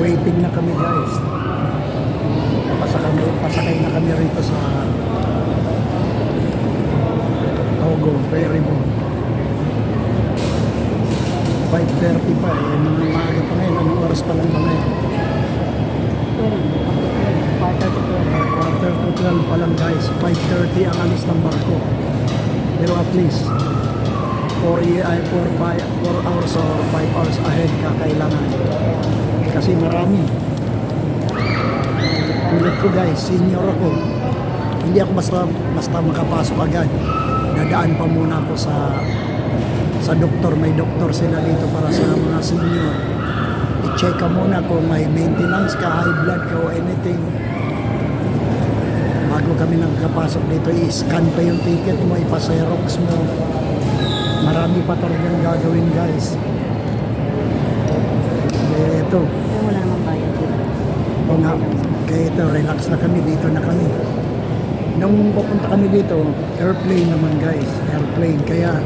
Waiting na kami guys. Pasakay na kami rito sa Togo, ferry boat. 5:30 pa eh. Maaga pa ngayon. Anong oras pa lang ba ngayon? Quarter to 12 pa lang guys. 5:30 ang alis ng barko. Pero at least 4 hours or 5 hours ahead ka kailangan. Kasi marami. Tulad ko guys, senior ako. Hindi ako basta makapasok agad. Dadaan pa muna ako sa doktor. May doktor sila dito para sa mga senior. I-check ka muna kung may maintenance ka, high blood ka o anything. Bago kami nakapasok dito, i-scan pa yung ticket mo, ipa-xerox mo. Marami pa talagang gagawin guys. Ito. Wala namang bayad dito. O nga, kaya ito, relax na kami, dito na kami. Nung papunta kami dito, airplane naman guys, airplane. Kaya,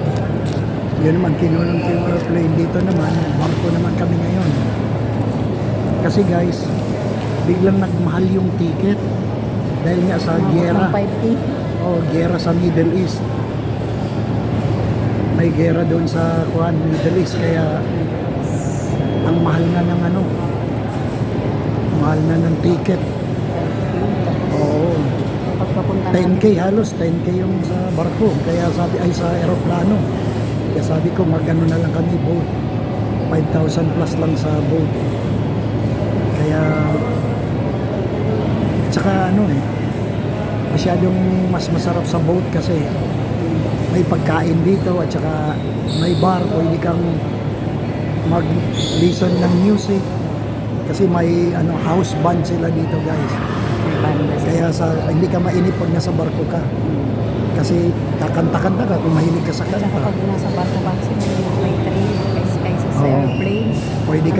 yun naman, kinulang ko yung airplane. Dito naman, barko naman kami ngayon. Kasi guys, biglang nagmahal yung ticket. Dahil nga sa giyera. Giyera sa Middle East. May giyera doon sa Middle East. Kaya, ang mahal na ng mahal na ng ticket. Oo. 10K halos, 10K yung sa barko. Kaya sa aeroplano. Kaya sabi ko, magano na lang kami boat. 5,000 plus lang sa boat. Kaya, tsaka masyadong mas masarap sa boat kasi may pagkain dito at saka may bar. Pwede kang mag-listen ng music. Kasi may house band sila dito guys. Kaya hindi ka mainip pag nasa barko ka. Kasi kakanta-kanta ka kung mahilig ka sa kanta. Kapag nasa barko kasi may train kaysa sa airplane. Pwede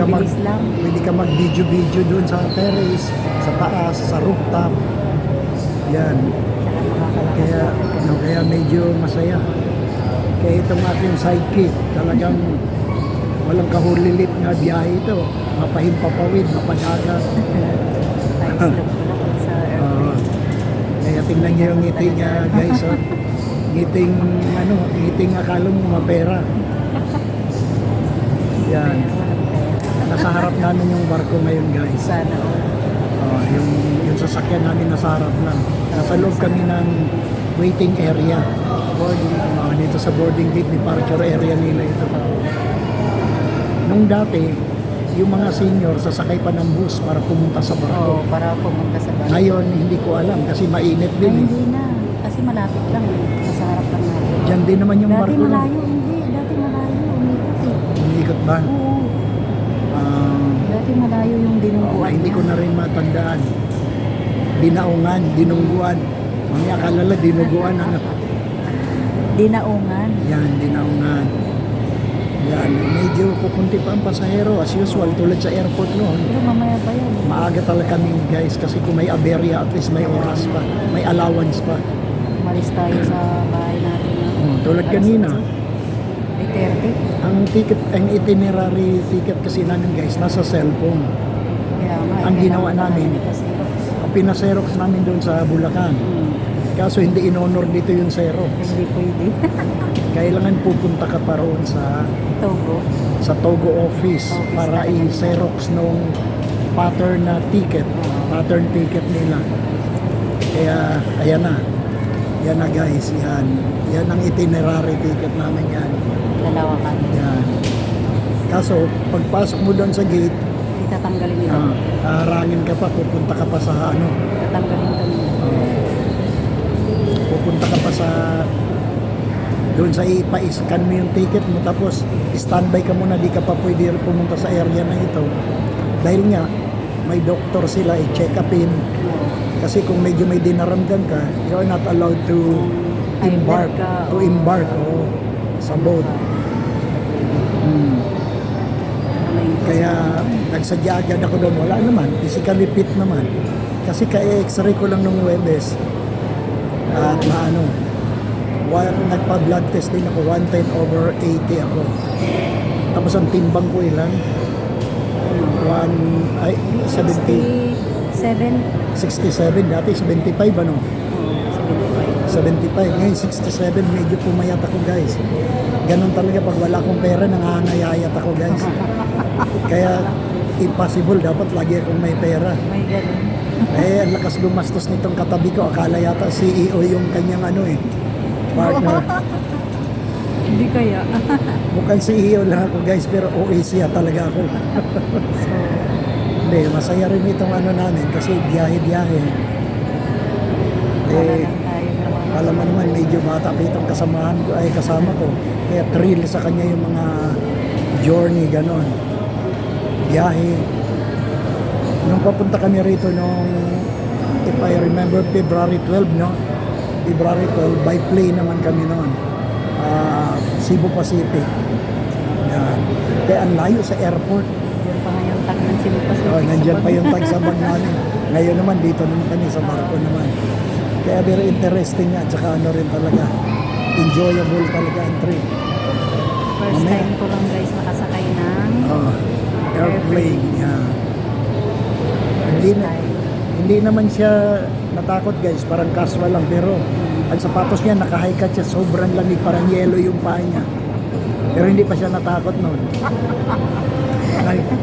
ka mag-video doon sa terrace, sa taas, sa rooftop. Yan. Kaya medyo masaya. Kaya itong aking sidekick, talagang walang kahulilit na biyahe ito. Mapahimpapawid, mapadagat. Kaya tingnan niyo yung ngiti niya guys. Ngiting akala mo mapera. Yan. Nasa harap namin yung barko ngayon guys. Sana. Yung sasakyan namin nasa harap lang. Nasa loob kami ng waiting area. Dito sa boarding gate, departure area nila ito. Nung dati, yung mga senior sasakay pa ng bus para pumunta sa barko. Para pumunta sa barko. Ngayon, hindi ko alam kasi mainit din. Hindi na. Kasi malapit lang. Nasa harap lang natin. Diyan din naman yung barko. Dati malayo. Umikot eh. Umikot ba? Oo. Dati malayo yung dinungguan. Hindi ko na rin matandaan. Dinungguan. Mamaya kalala, dinuguan. Dinaungan. Yan, dinaungan. Yan, medyo kukunti pa ang pasahero as usual tulad sa airport noon. Pero mamaya pa yan. Maaga talaga kami guys kasi kung may aberya at least may oras pa, may allowance pa. Umalis tayo sa bahay natin. Tulad kanina. 8:30. Ang itinerary ticket kasi namin guys nasa cellphone. Ang ginawa namin, pinaserox namin doon sa Bulacan. Kaso hindi in-honor dito yung Xerox. Hindi pwede. Kailangan pupunta ka pa roon sa Togo office para i-Xerox nung pattern ticket nila. Kaya ayan na. Yan na guys, yan. Yan ang itinerary ticket namin yan. Dalawa ka. Yan. Kaso pagpasok mo doon sa gate, itatanggalin nila. Harangin ka pa, pupunta ka pa sa Tatanggalin kami. Pupunta ka pa sa doon sa ipa-scan mo yung ticket mo tapos standby ka muna, di ka pa pwede pumunta sa area na ito dahil nga may doktor sila i-check upin kasi kung medyo may dinaramdam ka, you're not allowed to embark sa boat. Kaya nagsadya agad ako doon, wala naman, physically fit naman kasi ka-x-ray ko lang nung Webes at nagpa-blood test din ako, 110/80 ako. Tapos ang timbang ko ilan? One, ay, 70, 67. 67, dati 75 ano? Oo, 75, ngayon 67, medyo pumayat ako guys. Ganun talaga pag wala akong pera, nangangayayat ako guys. Kaya impossible, dapat lagi akong may pera. May ganun. Eh, ang lakas gumastos nitong katabi ko. Akala yata CEO yung kanyang ano eh, partner. Hindi kaya. Mukhang CEO lang ako guys, pero OAC talaga ako. So, Hindi, masaya rin itong ano namin kasi biyahe-biyahe. wala Eh, lang tayo naman. alam mo naman, medyo bata pa itong kasamahan ko, ay kasama ko. Kaya thrill sa kanya yung mga journey, ganon. Biyahe. Nung papunta kami rito nung, if I remember, February 12, no? February 12, by plane naman kami noon. Cebu Pacific. Yan. Kaya ang layo sa airport. Diyan pa ngayon tag ng Cebu Pacific. Oh, nandyan sa pa yung tagsabag namin. Ngayon naman, dito naman kami sa barko naman. Kaya very interesting nga, tsaka ano rin talaga. Enjoyable talaga ang trip. First Mamaya. time ko lang guys nakasakay ng Airplane. Yeah. Hindi, first na, time. hindi naman siya natakot guys, parang casual lang. Pero ang sapatos niya, naka-high cut siya, sobrang lamig, parang yellow yung paa niya. Pero hindi pa siya natakot noon.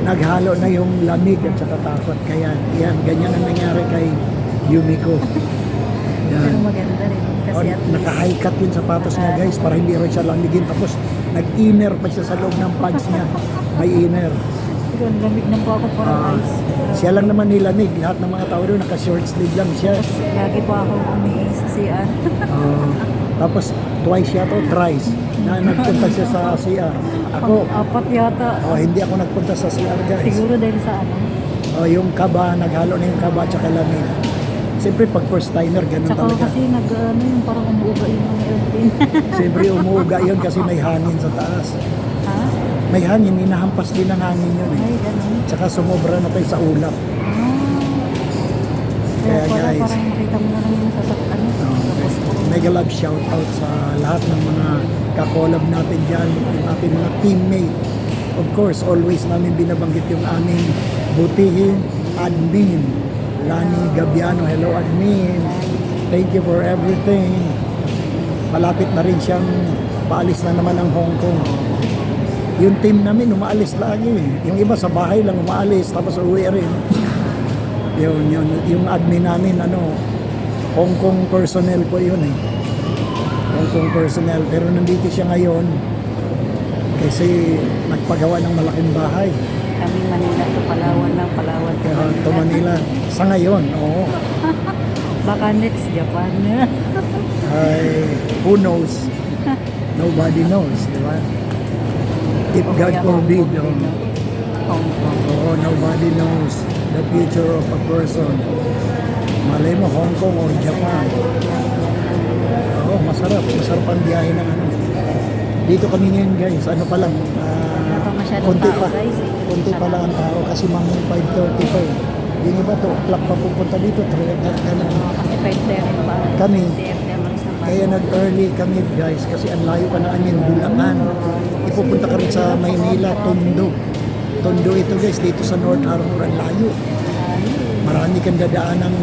Naghalo na yung lamig at saka takot. Kaya yan, ganyan ang nangyari kay Yumiko. Pero Yan. maganda rin. Kasi at least, Naka-high cut yung sapatos niya guys para hindi rin siya lamigin. Tapos nag-inner pa siya sa loob ng pants niya. May inner. pero ang lamig ng po ako para Ah, guys. siya lang naman nilamig. Lahat ng mga tao doon naka-short sleeve lang siya. Lagi po ako umiis sa CR. Tapos twice yata o thrice na nagpunta siya sa CR. Ako, Apat yata. hindi ako nagpunta sa CR guys. Siguro dahil sa ano. Yung kaba, naghalo na yung kaba at saka lamig. Siyempre pag first timer, ganun Tsaka talaga. kasi ano yung parang umuuga yung mga airplane. Siyempre umuuga yun kasi may hangin sa taas. Ha? May hangin, hinahampas din ng hangin yun eh. Ay, ganun. Tsaka sumobra na tayo sa ulap. Kaya Kaya, guys, parang makita mo na lang yung sasakyan. Tapos puro mega love shout out sa lahat ng mga kakolab natin dyan, yung ating mga teammate. Of course, always namin binabanggit yung aming butihing admin, Lani Gabiano. Hello admin, thank you for everything. Malapit na rin siyang paalis na naman ng Hong Kong. Yung team namin umaalis lagi. Yung iba sa bahay lang umaalis tapos uwi rin. Yung admin namin Hong Kong personnel po yun eh. Hong Kong personnel. Pero nandito siya ngayon kasi nagpagawa ng malaking bahay. kami Manila to Palawan lang, Palawan to To Manila. Sa ngayon, oo. Baka next Japan. Ay, who knows? Nobody knows, di ba? If God forbid, Hong Kong. nobody knows the future of a person. Malay mo, Hong Kong or Japan. Oo, masarap. Masarap ang biyahe ng ano. Dito kami ngayon guys, ano pa lang, Wala pa masyadong konti tao pa. guys. Konti pa lang ang tao kasi mga 5:30 pa eh. Yung iba to, clock pa pupunta dito, 3 o'clock ka na. Kasi 5:30 pa. Kami. 5:30 ang alis ng bahay. Kaya nag-early kami guys kasi ang layo ka na amin, Bulacan. Ipupunta ka rin sa Maynila, Tondo. Tondo ito guys, dito sa North Harbor, ang layo. Marami kang dadaan ng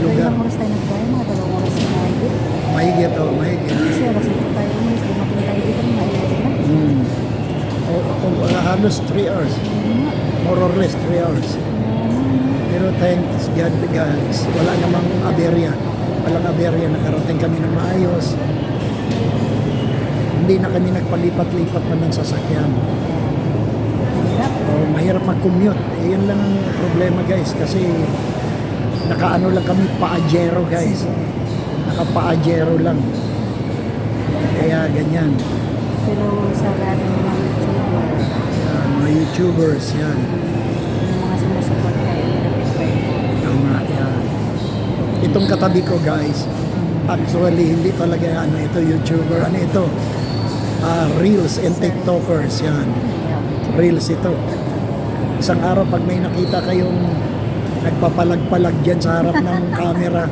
lugar. Ilang oras tayo nagbahay? Mga 2 oras na tayo. Mahigit, mahigit. Kasi alas 8 tayo umis. Dumating tayo dito ng mahigit na. Halos 3 hours. More or less 3 hours. Pero thanks God guys, wala namang aberya. Walang aberya, nakarating kami ng maayos. Hindi na kami nagpalipat-lipat pa ng sasakyan. Mahirap mag-commute. Yun lang ang problema guys kasi nakaano lang kami, paajero guys. Naka-paajero lang. Kaya ganyan. Pero sa lahat ng mga YouTuber, Yan, mga YouTubers, yan. yung mga sumusupport kayo, Tama, yan. Itong katabi ko guys, actually hindi talaga ito YouTuber, ito? Reels and TikTokers, yan. Reels ito. Isang araw pag may nakita kayong nagpapalag-palag dyan sa harap ng camera,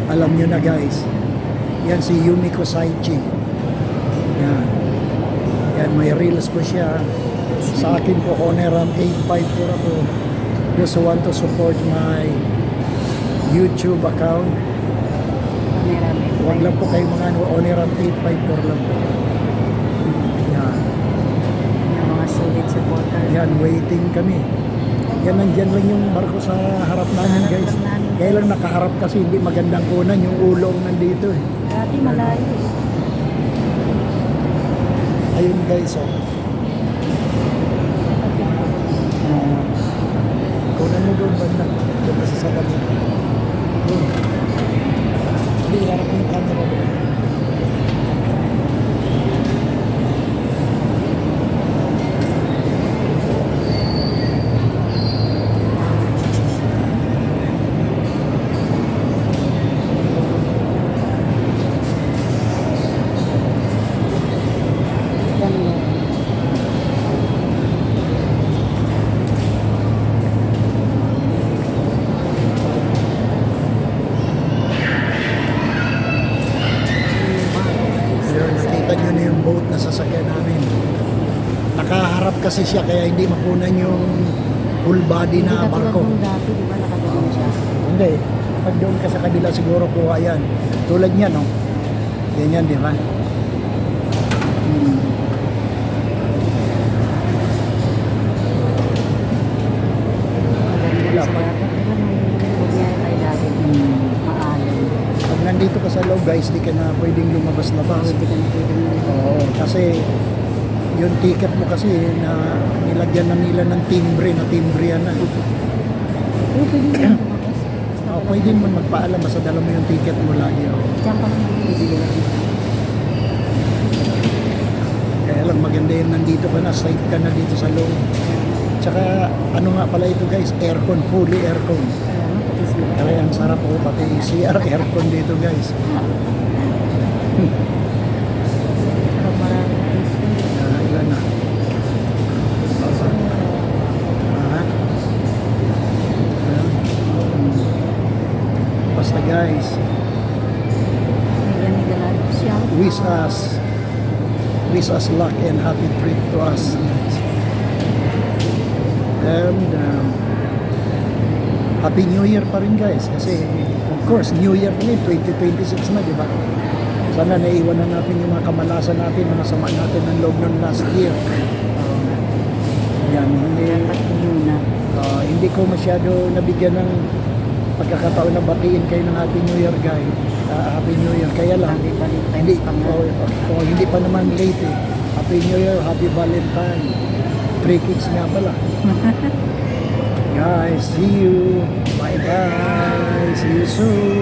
alam nyo na guys, yan si Yumiko Saichi. Yan. Yan, may reels po siya. Sa akin po, Oneram 854 ako. Just want to support my YouTube account. Marami. Huwag lang po kayo mga Oneram 854 lang po. Yan. Ng mga solid supporter. Yan, waiting kami. Yan, nandyan lang yung barko sa harap namin, guys. Kaya lang nakaharap kasi hindi magandang kunan yung ulong nandito eh. Dati malayo eh. Ayun guys, oh. Kunan mo doon, banda. Doon kasi sa tabi. Doon. Hindi, harap mo yung camera doon. Ganun. Ayun, nakita nyo na yung boat na sasakyan namin. Nakaharap kasi siya kaya hindi makunan yung full body na Hindi barko. katulad nung dati, di ba nakaganon siya? Hindi. Pag doon ka sa kabila siguro kuha yan. Tulad niya, no? Ganyan, di ba? Maganda Wala sa pa. dapat. Di ba nung bumiyahe tayo dati? Maalam. Pag nandito ka sa loob, guys, di ka na pwedeng lumabas-labas. Hindi ka na pwedeng Oo, kasi yung ticket mo kasi na nilagyan na nila ng timbre, na timbre yan na. Oo, pwede mo lumabas. Oh, pwede mo magpaalam, basta dala mo yung ticket mo lagi. Oh. Diyan pa lang bibigyan. Kaya lang maganda yung nandito ka na, safe ka na dito sa loob. Tsaka ano nga pala ito guys, aircon, fully aircon. Alam mo, pati sila. Kaya ang sarap po, pati CR aircon dito guys. Parang maraming piso. Ilan na? Ah. Ayan. Basta guys, Nagani-galan siya. wish us luck and happy trip to us. And Happy New Year pa rin guys kasi of course New Year pa rin 2026 na, di ba? Sana naiwan na natin yung mga kamalasan natin, mga sama natin ng loob ng last year. Yan, Dapat muna. hindi ko masyado nabigyan ng pagkakataon na batiin kayo ng Happy New Year guys. Happy New Year, kaya lang Happy Valentine's hindi, pa nga. hindi pa naman late eh. Happy New Year, Happy Valentine. 3 kids nga pala. Guys, see you. Bye-bye. See you soon.